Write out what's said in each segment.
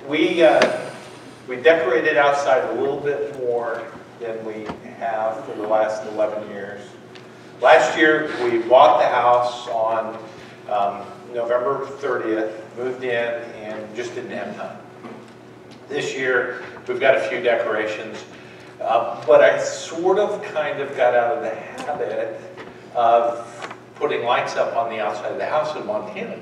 we decorated outside a little bit more than we have for the last 11 years. Last year, we bought the house on November 30th, moved in, and just didn't have time. This year, we've got a few decorations, but I sort of kind of got out of the habit of putting lights up on the outside of the house in Montana.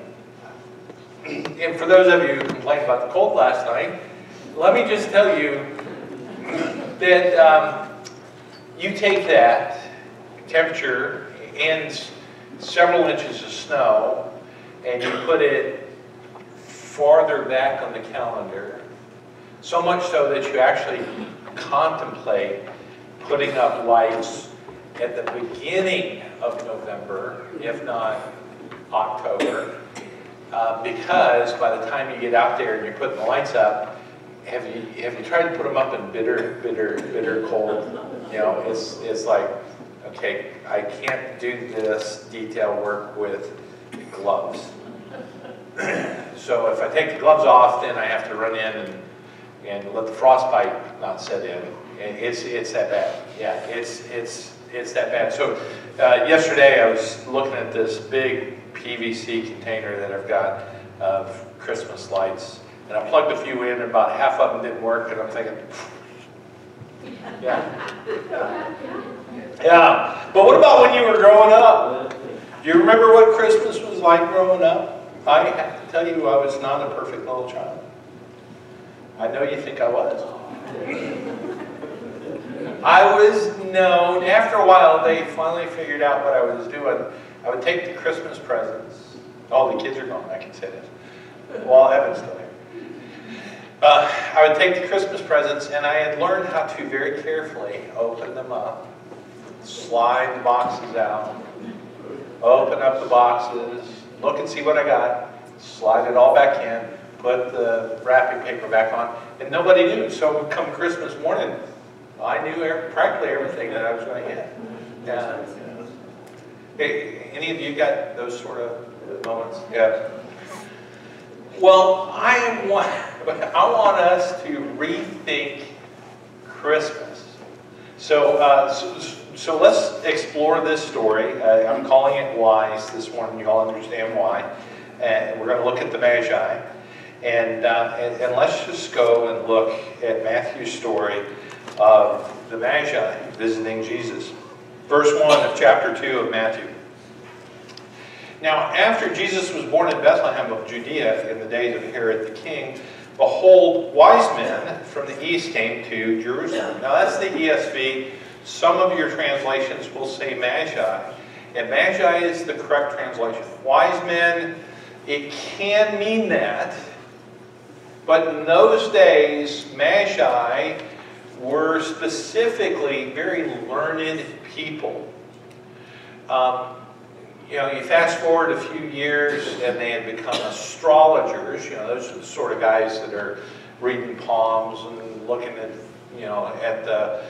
And for those of you who complained about the cold last night, let me just tell you that you take that temperature and several inches of snow and you put it farther back on the calendar, so much so that you actually contemplate putting up lights at the beginning of November, if not October, because by the time you get out there and you're putting the lights up, have you tried to put them up in bitter cold? You know, it's like, okay, I can't do this detail work with gloves. So if I take the gloves off, then I have to run in and let the frostbite not set in. And it's that bad. Yeah, it's that bad. So yesterday I was looking at this big PVC container that I've got of Christmas lights, and I plugged a few in, and about half of them didn't work, and I'm thinking, yeah. But what about when you were growing up? Do you remember what Christmas was like growing up? I have to tell you, I was not a perfect little child. I know you think I was. I was known, after a while, they finally figured out what I was doing. I would take the Christmas presents. Oh, the kids are gone, I can say this. Well, Evan's still here. I would take the Christmas presents, and I had learned how to very carefully open them up, slide the boxes out, open up the boxes, look and see what I got, slide it all back in, put the wrapping paper back on, and nobody knew. So come Christmas morning, I knew practically everything that I was going to get. Yeah. Hey, any of you got those sort of moments? Yeah. Well, I want us to rethink Christmas. So let's explore this story. I'm calling it Wise this morning. You all understand why. And we're going to look at the Magi. And let's just go and look at Matthew's story of the Magi visiting Jesus. Verse 1 of chapter 2 of Matthew. Now, after Jesus was born in Bethlehem of Judea in the days of Herod the king, behold, wise men from the east came to Jerusalem. Now, that's the ESV. Some of your translations will say Magi. And Magi is the correct translation. Wise men, it can mean that. But in those days, Magi were specifically very learned people. You know, you fast forward a few years and they had become astrologers. You know, those are the sort of guys that are reading palms and looking at, at the,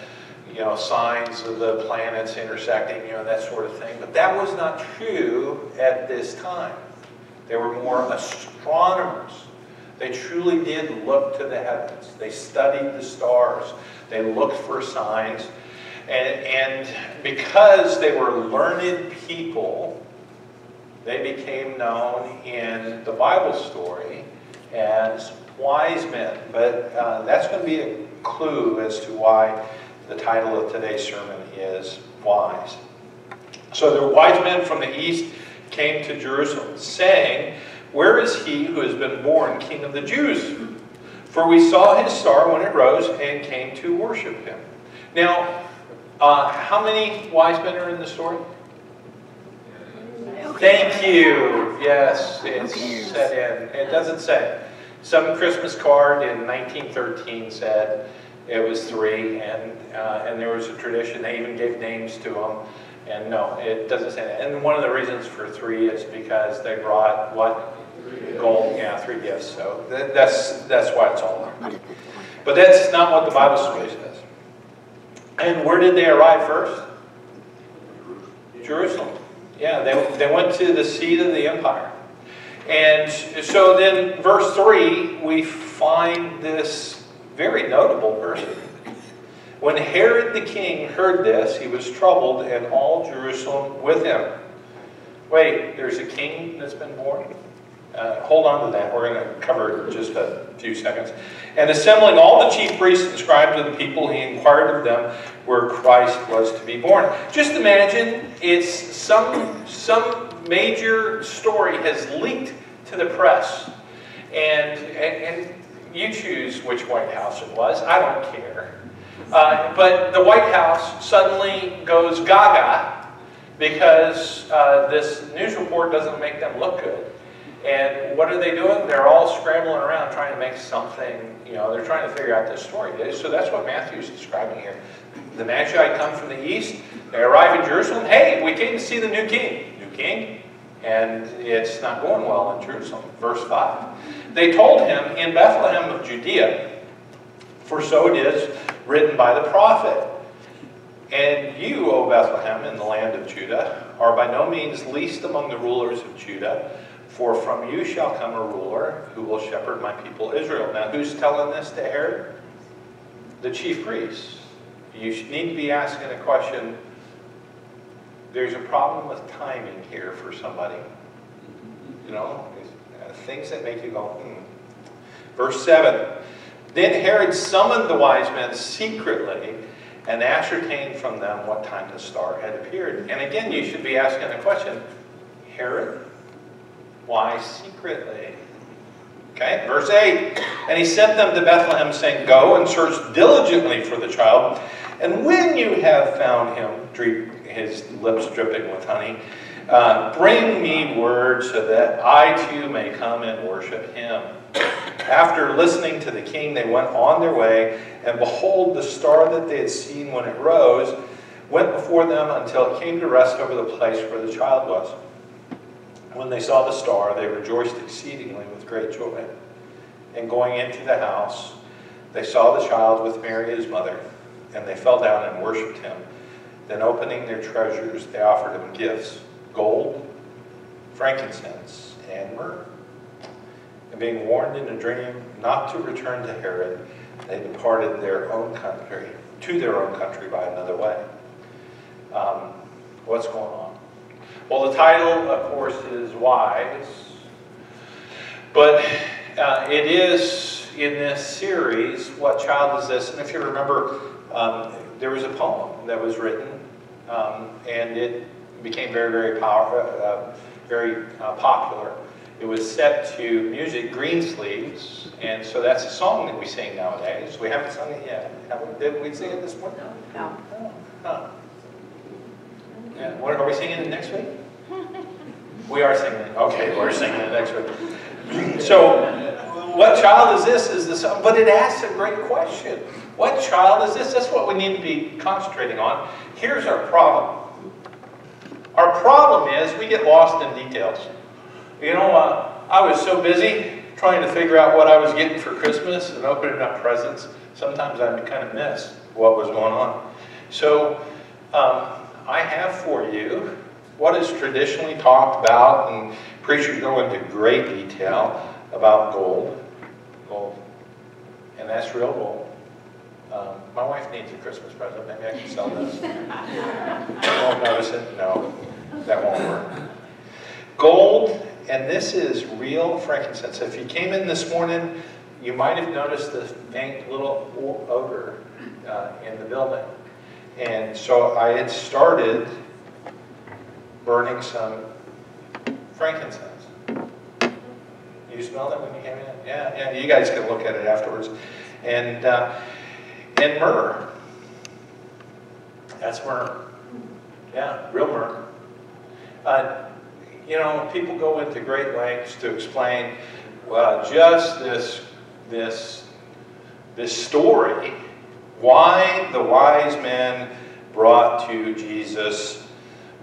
signs of the planets intersecting, that sort of thing. But that was not true at this time. They were more astronomers. They truly did look to the heavens. They studied the stars. They looked for signs. And because they were learned people, they became known in the Bible story as wise men. But that's going to be a clue as to why the title of today's sermon is Wise. So the wise men from the east came to Jerusalem, saying, "Where is he who has been born King of the Jews? For we saw his star when it rose and came to worship him." Now, how many wise men are in the story? Thank you. Yes, it's set in. It doesn't say. Some Christmas card in 1913 said it was 3, and there was a tradition. They even gave names to them. And no, it doesn't say that. And one of the reasons for 3 is because they brought what? Gold. Yeah, 3 gifts. So that's why it's all there. But that's not what the Bible story says. And where did they arrive first? Jerusalem. Yeah, they went to the seat of the empire. And so then verse 3, we find this very notable person. When Herod the king heard this, he was troubled, and all Jerusalem with him. Wait, there's a king that's been born? Hold on to that. We're going to cover it in just a few seconds. And assembling all the chief priests and scribes of the people, he inquired of them where Christ was to be born. Just imagine it's some major story has leaked to the press. And you choose which White House it was. I don't care. But the White House suddenly goes gaga because this news report doesn't make them look good. And what are they doing? They're all scrambling around trying to make something, they're trying to figure out this story. So that's what Matthew's describing here. The Magi come from the east. They arrive in Jerusalem. Hey, we came to see the new king. New king? And it's not going well in Jerusalem. Verse 5. They told him, in Bethlehem of Judea, for so it is written by the prophet. And you, O Bethlehem, in the land of Judah, are by no means least among the rulers of Judah, for from you shall come a ruler who will shepherd my people Israel. Now, who's telling this to Herod? The chief priests. You need to be asking a question. There's a problem with timing here for somebody. Things that make you go, Verse 7. Then Herod summoned the wise men secretly and ascertained from them what time the star had appeared. And again, you should be asking the question, Herod? Why secretly? Okay, verse 8. And he sent them to Bethlehem, saying, go and search diligently for the child. And when you have found him, his lips dripping with honey, bring me word so that I too may come and worship him. After listening to the king, they went on their way, and behold, the star that they had seen when it rose went before them until it came to rest over the place where the child was. When they saw the star, they rejoiced exceedingly with great joy. And going into the house, they saw the child with Mary his mother, and they fell down and worshipped him. Then opening their treasures, they offered him gifts, gold, frankincense, and myrrh. And being warned in a dream not to return to Herod, they departed to their own country by another way. What's going on? Well, the title, of course, is Wise. But it is, in this series, What Child Is This? And if you remember, there was a poem that was written, and it became very, very popular. It was set to music, Greensleeves, and so that's a song that we sing nowadays. We haven't sung it yet. Did we sing it this morning? No. Oh, huh. Yeah. What, are we singing it next week? We are singing it. Okay, we're singing it next week. So, what child is this? Is this? But it asks a great question. What child is this? That's what we need to be concentrating on. Here's our problem. Our problem is we get lost in details. I was so busy trying to figure out what I was getting for Christmas and opening up presents. Sometimes I kind of miss what was going on. So, I have for you what is traditionally talked about, and preachers go into great detail about gold. Gold. And that's real gold. My wife needs a Christmas present. Maybe I can sell this. You won't notice it? No, that won't work. Gold, and this is real frankincense. If you came in this morning, you might have noticed the faint little odor in the building. And so I had started burning some frankincense. You smelled it when you came in? Yeah, you guys can look at it afterwards. And myrrh. That's myrrh. Yeah, real myrrh. People go into great lengths to explain, just this story, why the wise men brought to Jesus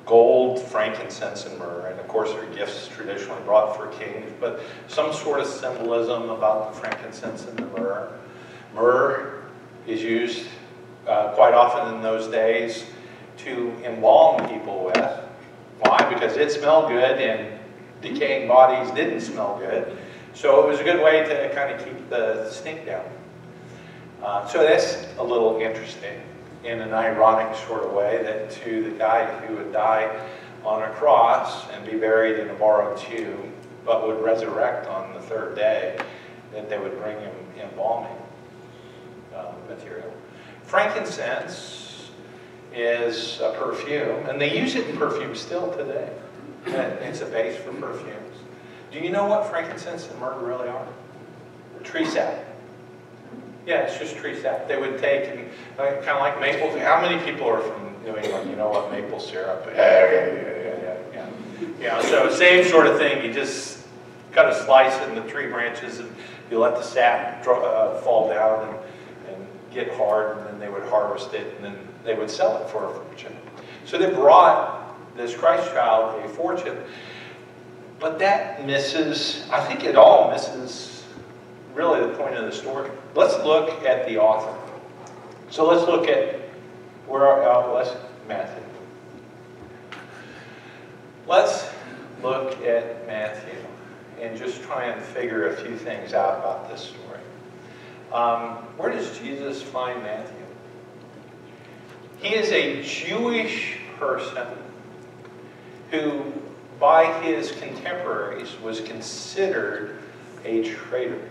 gold, frankincense, and myrrh. And of course, they're gifts traditionally brought for kings, but some sort of symbolism about the frankincense and the myrrh. Myrrh is used quite often in those days to embalm people with. Why? Because it smelled good, and decaying bodies didn't smell good. So it was a good way to kind of keep the stink down. So that's a little interesting in an ironic sort of way, that to the guy who would die on a cross and be buried in a borrowed tomb, but would resurrect on the third day, that they would bring him embalming material. Frankincense is a perfume, and they use it in perfume still today. It's a base for perfumes. Do you know what frankincense and myrrh really are? Tree sap. Yeah, it's just tree sap. They would take, and kind of like maple. How many people are from New England? You know what maple syrup? Yeah. So same sort of thing. You just cut a slice in the tree branches, and you let the sap fall down and get hard, and then they would harvest it, and then they would sell it for a fortune. So they brought this Christ child a fortune, but that misses, I think it all misses really the point of the story. Let's look at the author. So let's look at Matthew. Let's look at Matthew and just try and figure a few things out about this story. Where does Jesus find Matthew? He is a Jewish person who, by his contemporaries, was considered a traitor.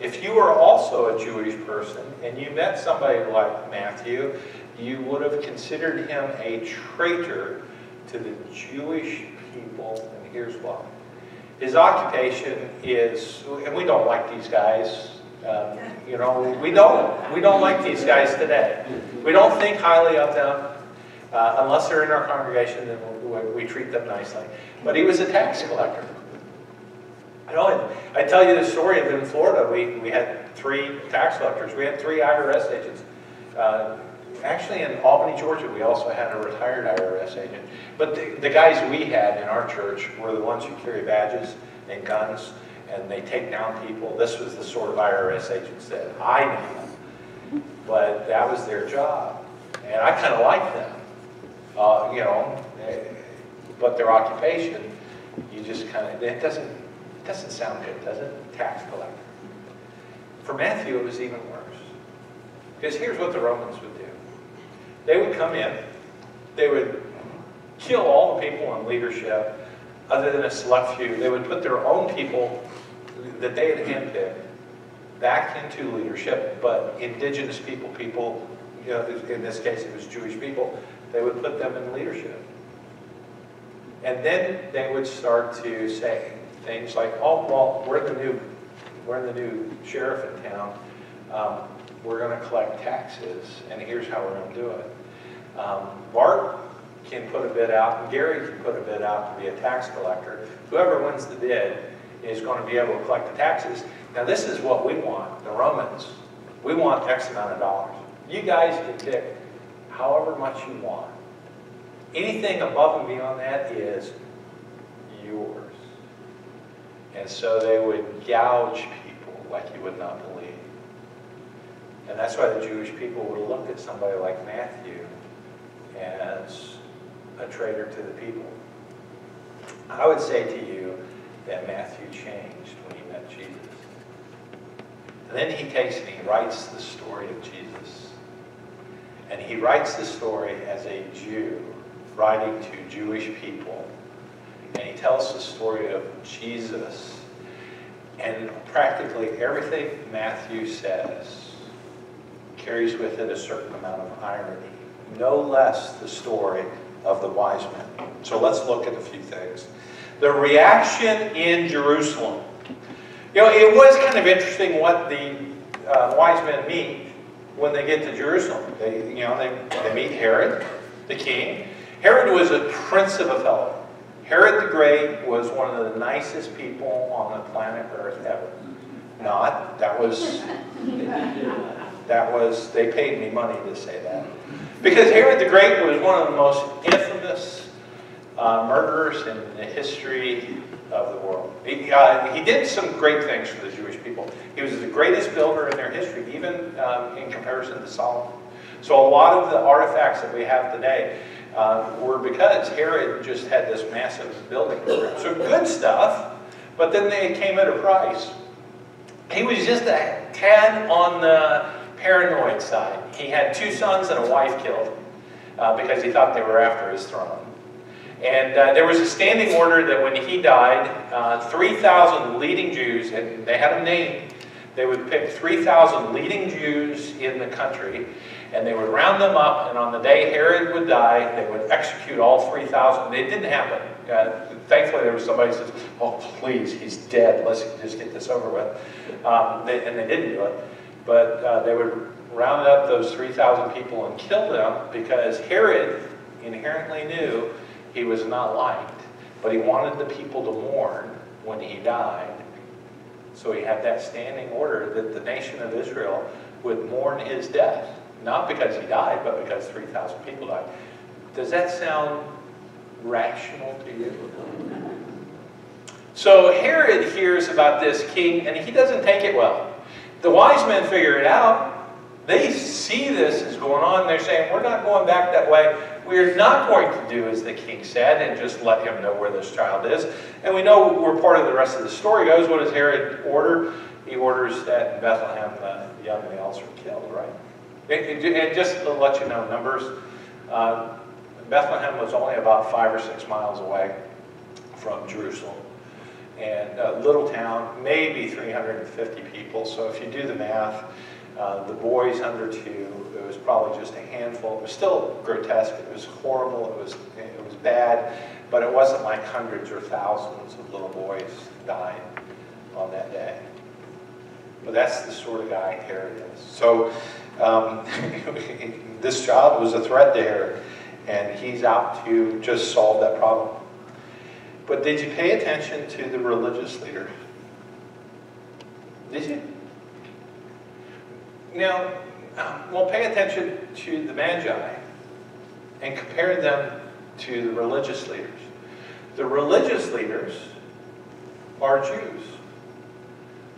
If you were also a Jewish person and you met somebody like Matthew, you would have considered him a traitor to the Jewish people, and here's why. His occupation is, and we don't like these guys, we don't like these guys today. We don't think highly of them, unless they're in our congregation, then we treat them nicely. But he was a tax collector. I tell you the story of in Florida, we had 3 tax collectors. We had 3 IRS agents. Actually, in Albany, Georgia, we also had a retired IRS agent. But the guys we had in our church were the ones who carry badges and guns, and they take down people. This was the sort of IRS agents that I knew. But that was their job. And I kind of liked them. But their occupation, you just kind of, it doesn't sound good, does it? Tax collector. For Matthew, it was even worse. Because here's what the Romans would do. They would come in, they would kill all the people in leadership, other than a select few. They would put their own people that they had handpicked back into leadership, but indigenous people, in this case it was Jewish people, they would put them in leadership. And then they would start to say things like, oh, well, we're the new sheriff in town. We're going to collect taxes, and here's how we're going to do it. Bart can put a bid out, and Gary can put a bid out to be a tax collector. Whoever wins the bid is going to be able to collect the taxes. Now, this is what we want, the Romans. We want X amount of dollars. You guys can pick however much you want. Anything above and beyond that is yours. And so they would gouge people like you would not believe. And that's why the Jewish people would have looked at somebody like Matthew as a traitor to the people. I would say to you that Matthew changed when he met Jesus. And then he takes and he writes the story of Jesus. And he writes the story as a Jew writing to Jewish people. And he tells the story of Jesus. And practically everything Matthew says carries with it a certain amount of irony. No less the story of the wise men. So let's look at a few things. The reaction in Jerusalem. It was kind of interesting what the wise men meet when they get to Jerusalem. They meet Herod, the king. Herod was a prince of a fellow. Herod the Great was one of the nicest people on the planet Earth ever. Not. That was, they paid me money to say that. Because Herod the Great was one of the most infamous murderers in the history of the world. He did some great things for the Jewish people. He was the greatest builder in their history, even in comparison to Solomon. So a lot of the artifacts that we have today, were because Herod just had this massive building program. So good stuff, but then they came at a price. He was just a tad on the paranoid side. He had 2 sons and a wife killed because he thought they were after his throne. And there was a standing order that when he died, 3,000 leading Jews, and they had them named, they would pick 3,000 leading Jews in the country, and they would round them up, and on the day Herod would die, they would execute all 3,000. It didn't happen. Thankfully, there was somebody who said, oh, please, he's dead. Let's just get this over with. And they didn't do it. But they would round up those 3,000 people and kill them because Herod inherently knew he was not liked, but he wanted the people to mourn when he died. So he had that standing order that the nation of Israel would mourn his death. Not because he died, but because 3,000 people died. Does that sound rational to you? So Herod hears about this king, and he doesn't take it well. The wise men figure it out. They see this is going on. They're saying, we're not going back that way. We're not going to do as the king said and just let him know where this child is. And we know where part of the rest of the story goes. What does Herod order? He orders that in Bethlehem the young males are killed, right? And just to let you know, numbers, Bethlehem was only about 5 or 6 miles away from Jerusalem. And a little town, maybe 350 people. So if you do the math, the boys under 2, it was probably just a handful. It was still grotesque. It was horrible. It was bad. But it wasn't like hundreds or thousands of little boys died on that day. But that's the sort of guy Herod is. So this child was a threat to Herod, and he's out to just solve that problem. But did you pay attention to the religious leaders? Did you? Now, well, pay attention to the Magi and compare them to the religious leaders. The religious leaders are Jews.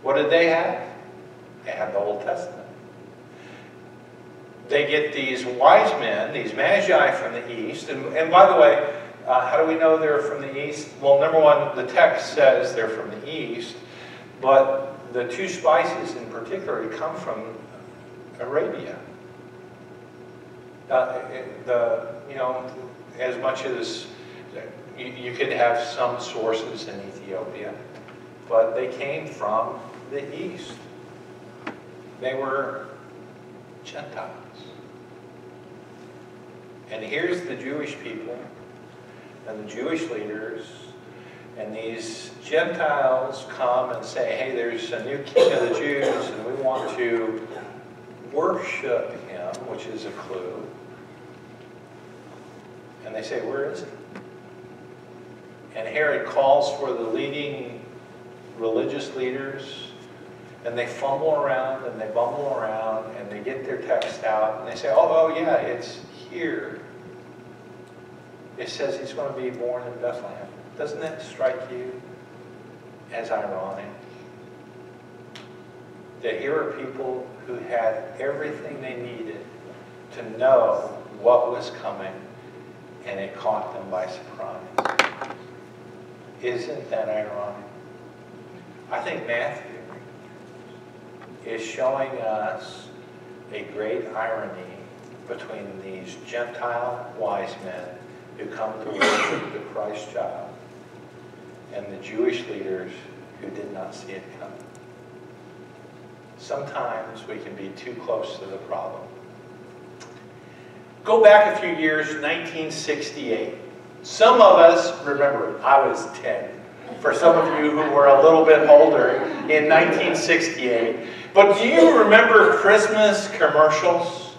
What did they have? They had the Old Testament. They get these wise men, these Magi from the east. And by the way, how do we know they're from the east? Well, number one, the text says they're from the east. But the 2 spices in particular come from Arabia. As much as you could have some sources in Ethiopia, but they came from the east. They were Gentiles. And here's the Jewish people and the Jewish leaders, and these Gentiles come and say, hey, there's a new king of the Jews, and we want to worship him, which is a clue. And they say, where is he? And Herod calls for the leading religious leaders, and they fumble around and they bumble around and they get their text out and they say, oh yeah, it's here. It says he's going to be born in Bethlehem. Doesn't that strike you as ironic? That here are people who had everything they needed to know what was coming, and it caught them by surprise. Isn't that ironic? I think Matthew is showing us a great irony between these Gentile wise men who come to worship the Christ child and the Jewish leaders who did not see it coming. Sometimes we can be too close to the problem. Go back a few years, 1968. Some of us remember it. I was 10. For some of you who were a little bit older, in 1968. But do you remember Christmas commercials?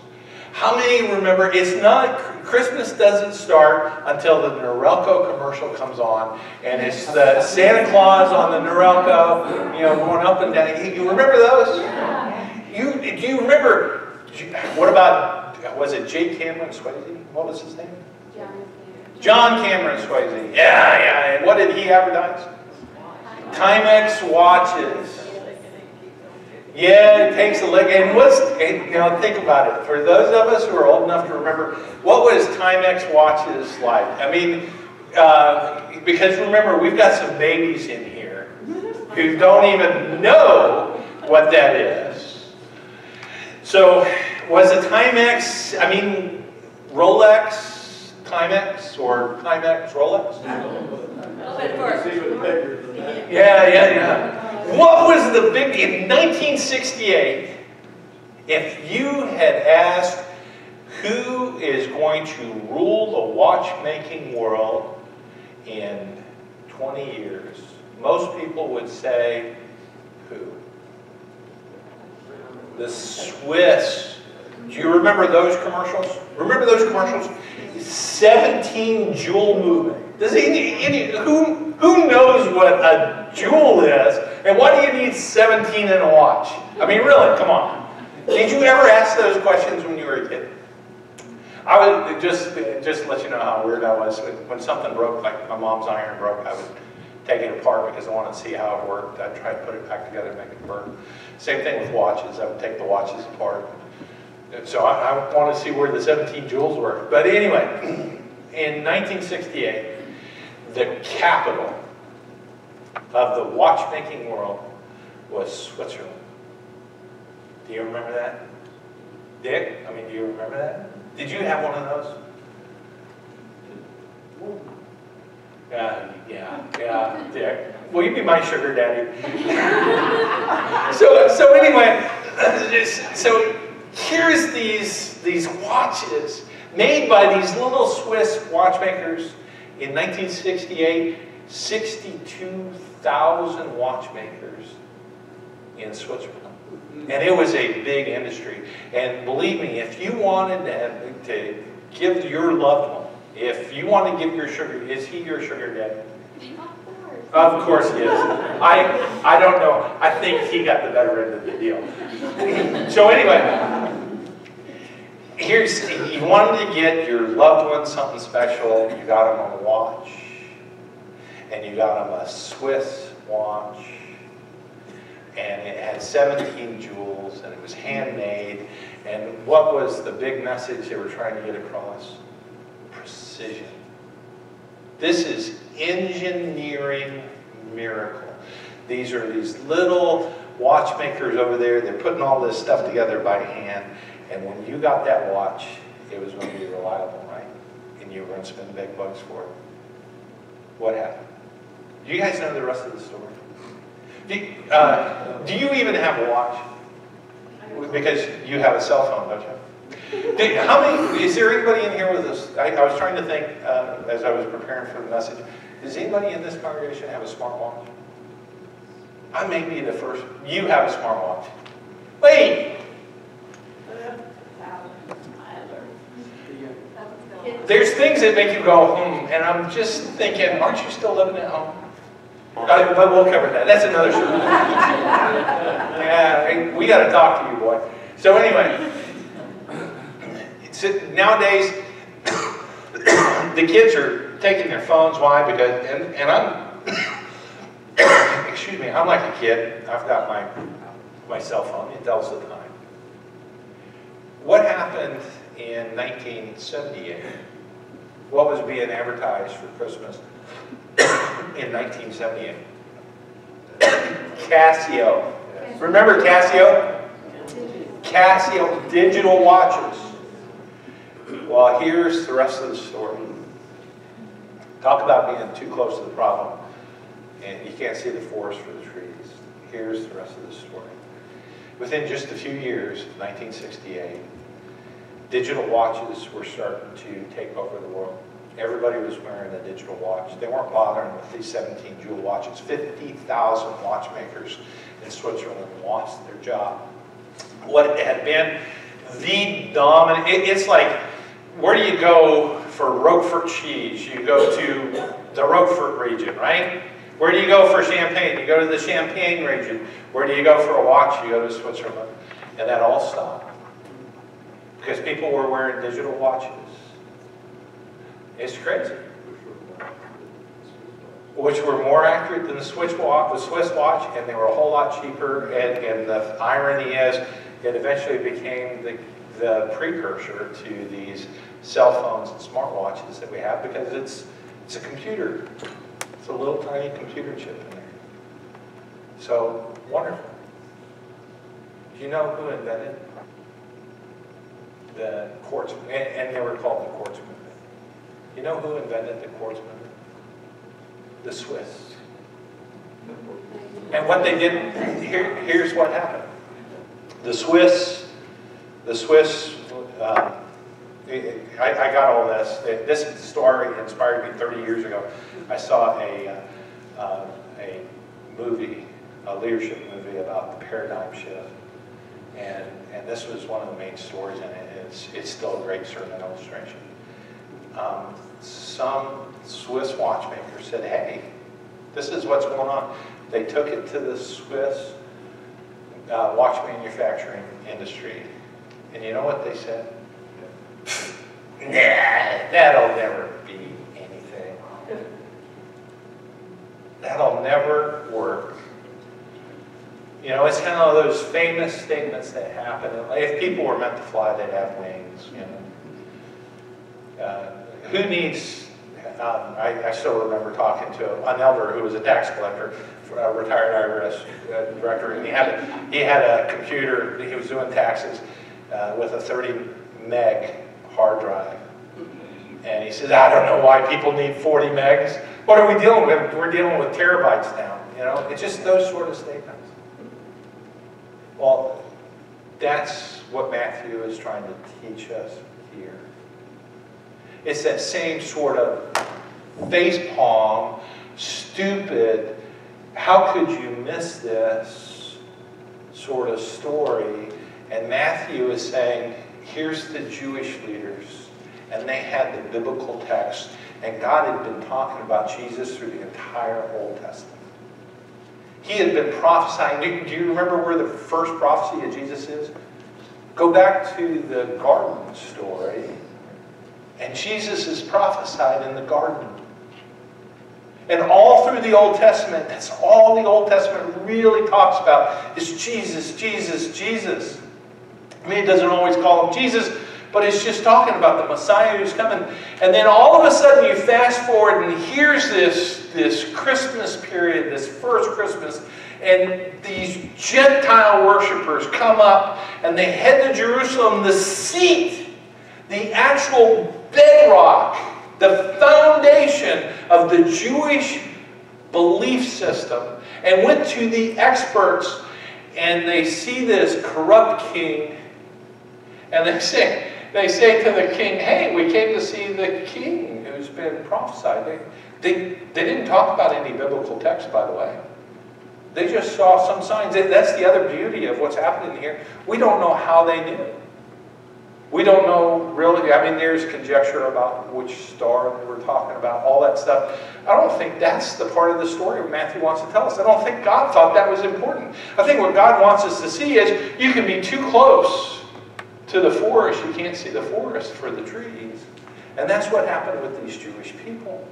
How many remember? It's not, Christmas doesn't start until the Norelco commercial comes on, and it's the Santa Claus on the Norelco, going up and down. You remember those? Do you remember? What about? Was it J. Cameron Swayze? What was his name? John Cameron Swayze. Yeah. And what did he advertise? Timex watches. Yeah, it takes a lick. And now think about it. For those of us who are old enough to remember, what was Timex watches like? I mean, because remember, we've got some babies in here who don't even know what that is. So, was a Timex, I mean, Rolex, Timex, or Timex, Rolex? Yeah. What was the big, in 1968, if you had asked who is going to rule the watchmaking world in 20 years, most people would say, who? The Swiss. Do you remember those commercials? Remember those commercials? 17 jewel movement. Does who knows what a jewel is? And why do you need 17 in a watch? I mean, really, come on. Did you ever ask those questions when you were a kid? I would just to let you know how weird I was. When something broke, like my mom's iron broke, I would take it apart because I wanted to see how it worked. I'd try to put it back together and make it work. Same thing with watches. I would take the watches apart. So I want to see where the 17 jewels were. But anyway, in 1968, the capital of the watchmaking world was Switzerland. Do you remember that? Dick? I mean, do you remember that? Did you have one of those? Yeah, Dick. Will you be my sugar daddy? so anyway, so here's these watches made by these little Swiss watchmakers in 1968. 62,000 watchmakers in Switzerland. And it was a big industry. And believe me, if you wanted to give your loved one, if you want to give your sugar, is he your sugar daddy? Of course he is. I don't know. I think he got the better end of the deal. So anyway, you wanted to get your loved one something special, you got him a watch. And you got him a Swiss watch, and it had 17 jewels, and it was handmade. And what was the big message they were trying to get across? Precision. This is engineering miracle. These are these little watchmakers over there. They're putting all this stuff together by hand. And when you got that watch, it was going to be reliable, right? And you were going to spend big bucks for it. What happened? Do you guys know the rest of the story? Do you even have a watch? Because you have a cell phone, don't you? Is there anybody in here with us? I was trying to think as I was preparing for the message. Does anybody in this congregation have a smartwatch? I may be the first. You have a smartwatch. Wait! There's things that make you go, and I'm just thinking, aren't you still living at home? But we'll cover that. That's another show. Yeah, we got to talk to you, boy. So anyway, nowadays, the kids are taking their phones. Why? Because, and I'm, excuse me, I'm like a kid. I've got my cell phone. It tells the time. What happened in 1978? What was being advertised for Christmas in 1978? Casio. Remember Casio? Casio digital watches. Well, here's the rest of the story. Talk about being too close to the problem and you can't see the forest for the trees. Here's the rest of the story. Within just a few years, 1968, digital watches were starting to take over the world. Everybody was wearing a digital watch. They weren't bothering with these 17 jewel watches. 50,000 watchmakers in Switzerland lost their job. What had been the dominant, it's like, where do you go for Roquefort cheese? You go to the Roquefort region, right? Where do you go for Champagne? You go to the Champagne region. Where do you go for a watch? You go to Switzerland. And that all stopped. Because people were wearing digital watches. It's crazy. which were more accurate than the Swiss watch, and they were a whole lot cheaper. And the irony is, it eventually became the precursor to these cell phones and smartwatches that we have, because it's a computer. It's a little tiny computer chip in there. So wonderful. Do you know who invented the quartz? And they were called the quartz movement. You know who invented the quartz movement? The Swiss. And what they did, here's what happened. The Swiss, I got all this. This story inspired me 30 years ago. I saw a movie, a leadership movie about the paradigm shift. And this was one of the main stories in it. It's still a great sermon illustration. Some Swiss watchmaker said, hey, this is what's going on. They took it to the Swiss watch manufacturing industry. And you know what they said? Nah, that'll never be anything. That'll never work. You know, it's kind of those famous statements that happen. If people were meant to fly, they'd have wings, you know. Who needs, I still remember talking to an elder who was a tax collector, a retired IRS director, and he had a computer, he was doing taxes with a 30 meg hard drive. And he says, I don't know why people need 40 megs. What are we dealing with? We're dealing with terabytes now. You know, it's just those sort of statements. Well, that's what Matthew is trying to teach us here. It's that same sort of facepalm, stupid, how could you miss this sort of story? And Matthew is saying, here's the Jewish leaders, and they had the biblical text, and God had been talking about Jesus through the entire Old Testament. He had been prophesying. Do you remember where the first prophecy of Jesus is? Go back to the garden story, and Jesus is prophesied in the garden. And all through the Old Testament, that's all the Old Testament really talks about is Jesus, Jesus, Jesus. I mean, it doesn't always call him Jesus, but it's just talking about the Messiah who's coming. And then all of a sudden you fast forward and here's this Christmas period, this first Christmas, and these Gentile worshipers come up and they head to Jerusalem, the seat, the actual bedrock, the foundation of the Jewish belief system, and went to the experts, and they see this corrupt king, and they say to the king, hey, we came to see the king who's been prophesied. They didn't talk about any biblical text, by the way. They just saw some signs. That's the other beauty of what's happening here. We don't know how they knew. We don't know really. I mean, there's conjecture about which star they were talking about, all that stuff. I don't think that's the part of the story Matthew wants to tell us. I don't think God thought that was important. I think what God wants us to see is you can be too close to the forest, you can't see the forest for the trees. And that's what happened with these Jewish people.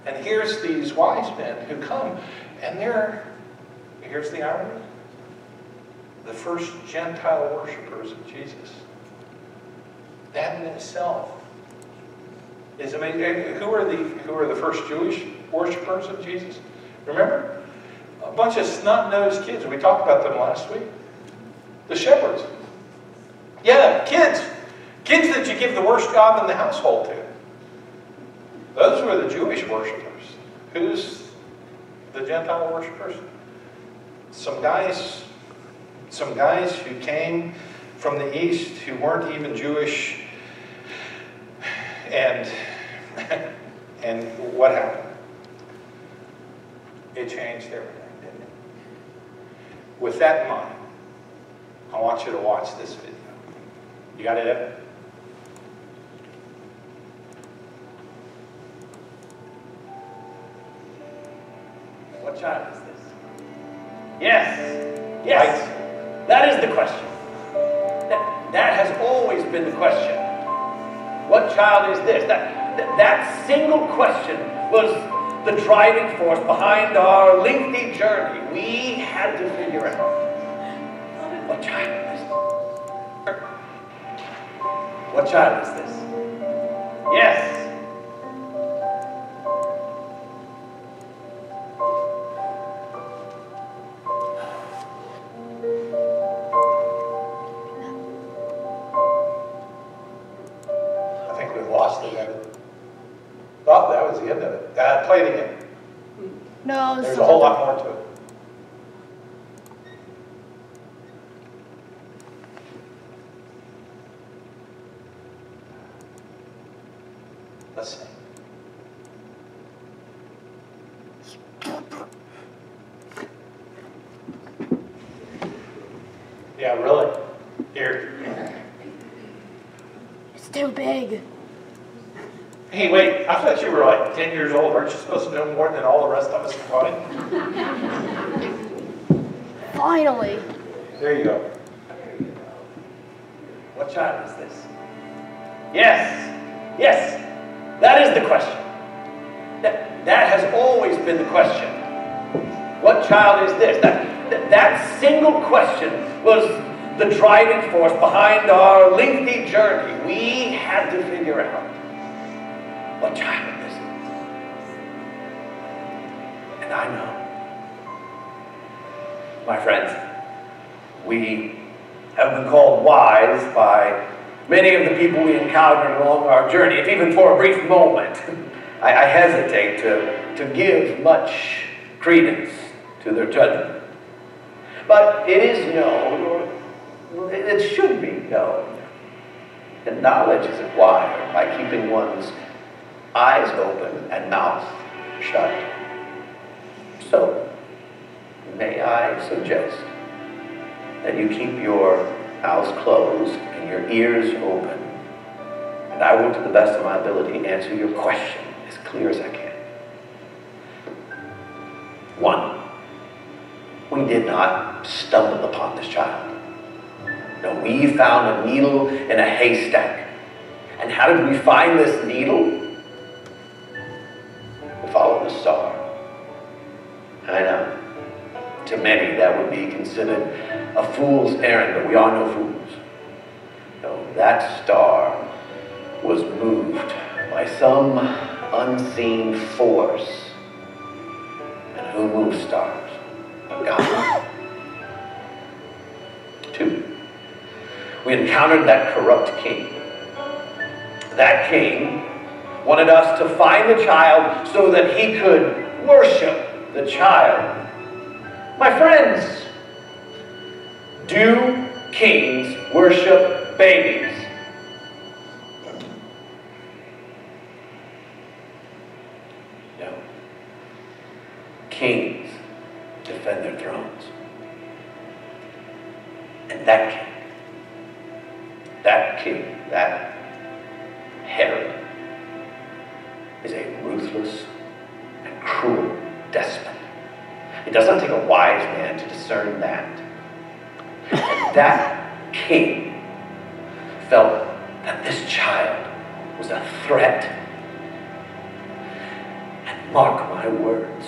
And here's these wise men who come, and here's the irony, the first Gentile worshipers of Jesus. That in itself is amazing. Who are the first Jewish worshipers of Jesus? Remember? A bunch of snot-nosed kids. We talked about them last week. The shepherds. Yeah, kids. Kids that you give the worst job in the household to. Those were the Jewish worshipers. Who's the Gentile worshipers? Some guys who came from the east who weren't even Jewish. And what happened? It changed everything, didn't it? With that in mind, I want you to watch this video. You got it, Evan? What child is this? Yes. Yes. That is the question. That has always been the question. What child is this? That single question was the driving force behind our lengthy journey, we had to figure out what child is this? What child is this? Yes. I think we lost it, Evan. Oh, that was the end of it. Play it again. No, There's a whole lot more to it. Let's see. Yeah, really. Here. It's too big. Hey, wait, I thought you were like 10 years old. Aren't you supposed to know more than all the rest of us combined? Finally. There you go. What child is this? Yes. Yes. That is the question. That has always been the question. What child is this? That single question was the driving force behind our lengthy journey. We had to figure out what child this is. And I know, my friends, we have been called wise by many of the people we encountered along our journey, if even for a brief moment. I hesitate to give much credence to their judgment. But it is known, or it should be known, that knowledge is acquired by keeping one's eyes open and mouth shut. So, may I suggest that you keep your mouths closed and your ears open, and I will, to the best of my ability, answer your question as clear as I can. 1, we did not stumble upon this child. No, we found a needle in a haystack. And how did we find this needle? We followed the star. I know. To many, that would be considered a fool's errand, but we are no fools. No, that star was moved by some unseen force. And who moves stars? But God. 2, we encountered that corrupt king. That king wanted us to find the child so that he could worship the child. My friends, do kings worship babies? No. Kings defend their thrones. And that king, that Herod, is a ruthless and cruel despot. It does not take a wise man to discern that. And that king felt that this child was a threat. And mark my words,